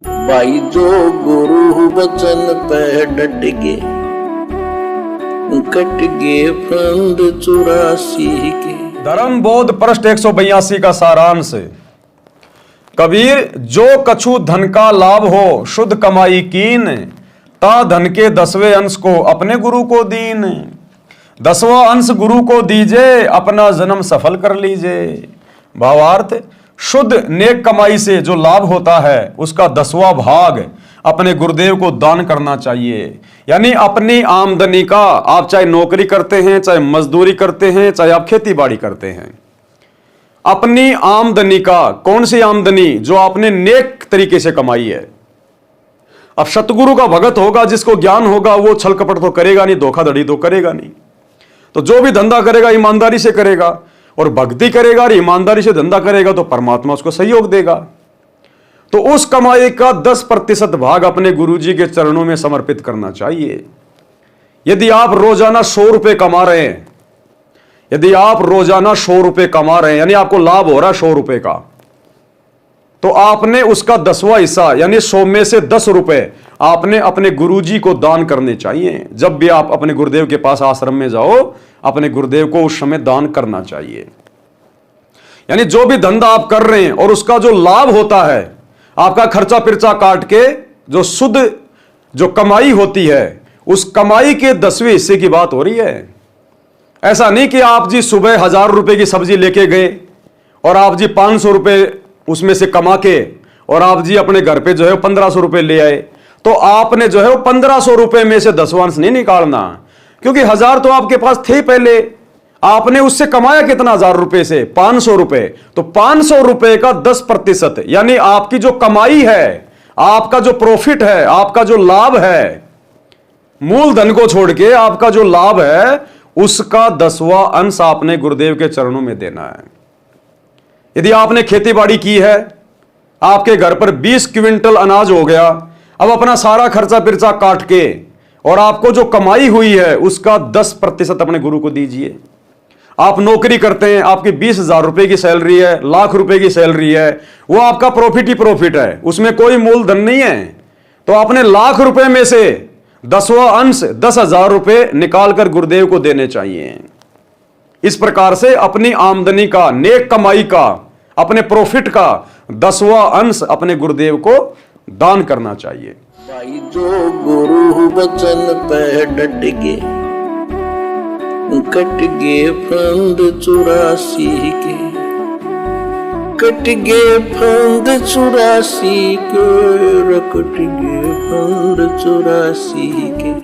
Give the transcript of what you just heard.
भाई जो गुरु वचन पे डट गे, कट गे फंद 84 के। धर्म बोध पृष्ठ 182 का सारांश। कबीर, जो कछु धन का लाभ हो शुद्ध कमाई कीन, ता धन के 10वें अंश को अपने गुरु को दीन। 10वां अंश गुरु को दीजिए, अपना जन्म सफल कर लीजिए। भावार्थ, शुद्ध नेक कमाई से जो लाभ होता है उसका 10वां भाग अपने गुरुदेव को दान करना चाहिए। यानी अपनी आमदनी का, आप चाहे नौकरी करते हैं, चाहे मजदूरी करते हैं, चाहे आप खेती बाड़ी करते हैं, अपनी आमदनी का, कौन सी आमदनी? जो आपने नेक तरीके से कमाई है। अब सतगुरु का भगत होगा, जिसको ज्ञान होगा, वो छल कपट तो करेगा नहीं, धोखाधड़ी तो करेगा नहीं। तो जो भी धंधा करेगा ईमानदारी से करेगा, और भक्ति करेगा और ईमानदारी से धंधा करेगा तो परमात्मा उसको सहयोग देगा। तो उस कमाई का 10% भाग अपने गुरुजी के चरणों में समर्पित करना चाहिए। यदि आप रोजाना 100 रुपए कमा रहे हैं, यदि आप रोजाना 100 रुपए कमा रहे हैं, यानी आपको लाभ हो रहा है 100 रुपए का, तो आपने उसका 10वां हिस्सा यानी 100 में से 10 रुपए आपने अपने गुरुजी को दान करने चाहिए। जब भी आप अपने गुरुदेव के पास आश्रम में जाओ, अपने गुरुदेव को उस समय दान करना चाहिए। यानी जो भी धंधा आप कर रहे हैं और उसका जो लाभ होता है, आपका खर्चा पिर्चा काट के जो शुद्ध जो कमाई होती है, उस कमाई के 10वें हिस्से की बात हो रही है। ऐसा नहीं कि आप जी सुबह 1000 रुपए की सब्जी लेके गए और आप जी 500 रुपए उसमें से कमा के और आप जी अपने घर पे जो है 1500 रुपए ले आए, तो आपने जो है वो 1500 रुपए में से 10वां अंश नहीं निकालना, क्योंकि 1000 तो आपके पास थे पहले। आपने उससे कमाया कितना? 1000 रुपए से 500 रुपए, तो 500 रुपए का 10% यानी आपकी जो कमाई है, आपका जो प्रॉफिट है, आपका जो लाभ है, मूल धन को छोड़ के आपका जो लाभ है, उसका 10वां अंश आपने गुरुदेव के चरणों में देना है। यदि आपने खेती बाड़ी की है, आपके घर पर 20 क्विंटल अनाज हो गया, अब अपना सारा खर्चा पिर्चा काट के और आपको जो कमाई हुई है उसका 10% अपने गुरु को दीजिए। आप नौकरी करते हैं, आपकी 20,000 रुपए की सैलरी है, लाख रुपए की सैलरी है, वो आपका प्रॉफिट ही प्रॉफिट है, उसमें कोई मूलधन नहीं है। तो आपने लाख रुपए में से 10वां अंश 10,000 रुपए निकाल कर गुरुदेव को देने चाहिए। इस प्रकार से अपनी आमदनी का, नेक कमाई का, अपने प्रॉफिट का 10वां अंश अपने गुरुदेव को दान करना चाहिए। भाई जो गुरु वचन पे डट गे, कट गे फंद 84 के। कट गे फंद 84 के, कट गे फंद 84 के।